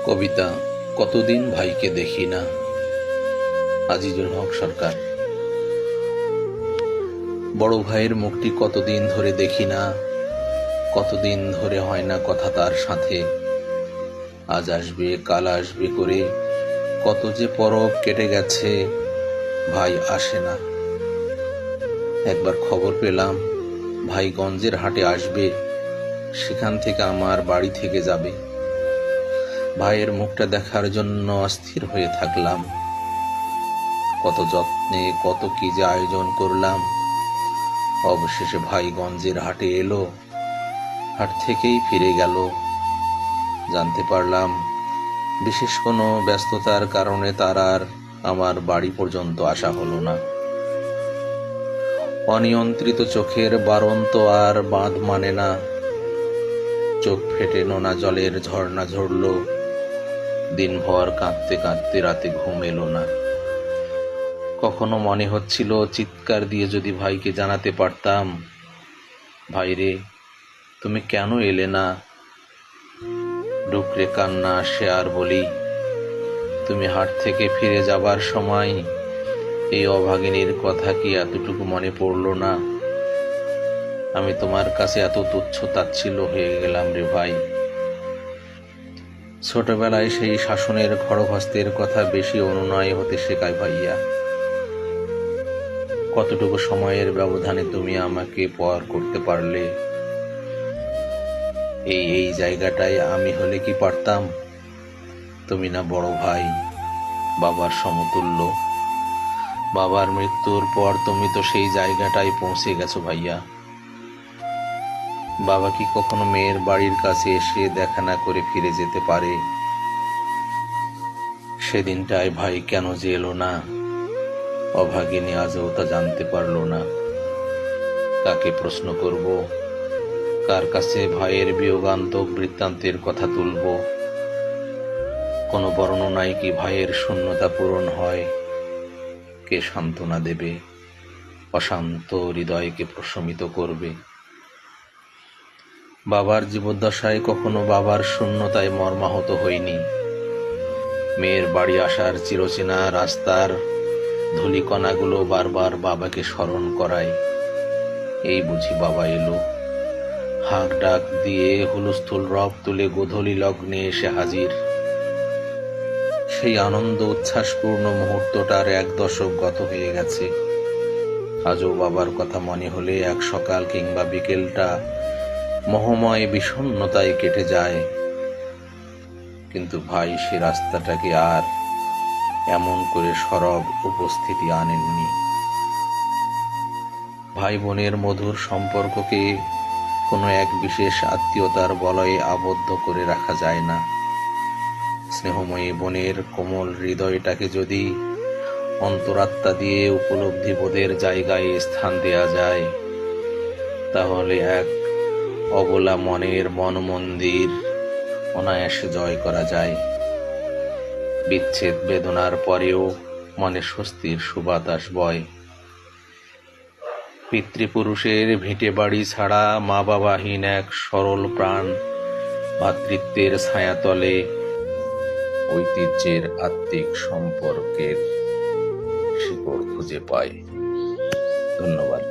কবিতা কতদিন ভাইকে দেখি না। আজিজুল হক সরকার। বড় ভাইয়ের মুখটি কতদিন ধরে দেখি না, কতদিন ধরে হয় না কথা তার সাথে। আজ আসবে কাল আসবে করে কত যে পরব কেটে গেছে, ভাই আসে না। একবার খবর পেলাম ভাই গঞ্জের হাটে আসবে, সেখান থেকে আমার বাড়ি থেকে যাবে। ভাইয়ের মুখটা দেখার জন্য অস্থির হয়ে থাকলাম। কত যত্নে কত কি যে আয়োজন করলাম। অবশেষে ভাই গঞ্জের হাটে এলো, হাট থেকেই ফিরে গেল। জানতে পারলাম বিশেষ কোনো ব্যস্ততার কারণে তার আর আমার বাড়ি পর্যন্ত আসা হলো না। অনিয়ন্ত্রিত চোখের বারন্ত আর বাঁধ মানে না। চোখ ফেটে নোনা জলের ঝর্ণা ঝরল। দিনভর কাঁদতে কাঁদতে রাতে ঘুম এলো না। কখনো মনে হচ্ছিল চিৎকার দিয়ে যদি ভাইকে জানাতে পারতাম, ভাইরে তুমি কেন এলে না। ডুকরে কান্না আসে আর বলি, তুমি হাট থেকে ফিরে যাবার সময় এই অভাগিনীর কথা কি এতটুকু মনে পড়ল না। আমি তোমার কাছে এত তুচ্ছ তাচ্ছিল্য হয়ে গেলাম রে ভাই। ছোটবেলায় সেই শাসনের খড়গহস্তের কথা বেশি অনুনয় হতে শেখায় ভাইয়া। কতটুকু সময়ের ব্যবধানে তুমি আমাকে পর করতে পারলে। এই জায়গাটায় আমি হলে কি পারতাম। তুমি না বড় ভাই, বাবার সমতুল্য। বাবার মৃত্যুর পর তুমি তো সেই জায়গাটায় পৌঁছে গেছো ভাইয়া। বাবা কি কখনো মেয়ের বাড়ির কাছে এসে দেখা না করে ফিরে যেতে পারে। সেদিনটায় ভাই কেন যে এলো না, অভাগিনী আজও তা জানতে পারল না। কাকে প্রশ্ন করব, কার কাছে ভাইয়ের বিয়োগান্তক বৃত্তান্তের কথা তুলব। কোনো বর্ণনায় কি ভাইয়ের শূন্যতা পূরণ হয়। কে সান্ত্বনা দেবে, অশান্ত হৃদয়কে প্রশমিত করবে। বাবার জীবদ্দশায় কখনো বাবার শূন্যতায় মর্মাহত হইনি। মেয়ের বাড়ি আসার চিরচেনা রাস্তার ধূলিকণাগুলো বারবার বাবাকে স্মরণ করায়। এই বুঝি বাবা এলো। হাঁক ডাক দিয়ে হুলস্থুল রব তুলে গোধূলি লগ্নে এসে হাজির। সেই আনন্দ উচ্ছ্বাসপূর্ণ মুহূর্তটার 1 দশক গত হয়ে গেছে। আজও বাবার কথা মনে হলে এক সকাল কিংবা বিকেলটা মোহময় বিষণ্ণতায় কেটে যায়। কিন্তু ভাই সে রাস্তাটাকে আর এমন করে সরব উপস্থিতি আনেননি। ভাই বোনের মধুর সম্পর্ককে কোনো এক বিশেষ আত্মীয়তার বলয়ে আবদ্ধ করে রাখা যায় না। স্নেহময়ী বোনের কোমল হৃদয়টাকে যদি অন্তরাত্মা দিয়ে উপলব্ধিবোধের জায়গায় স্থান দেয়া যায়, তাহলে এক অবলা মনের মনমন্দির অনায়াসে জয় করা যায়। বিচ্ছেদ বেদনার পরেও মনে স্বস্তির সুবাতাস বয়। পিতৃপুরুষের ভিটে বাড়ি ছাড়া মা বাবাহীন এক সরল প্রাণ ভ্রাতৃত্বের ছায়াতলে ঐতিহ্যের আত্মিক সম্পর্কের শিকড় খুঁজে পায়। ধন্যবাদ।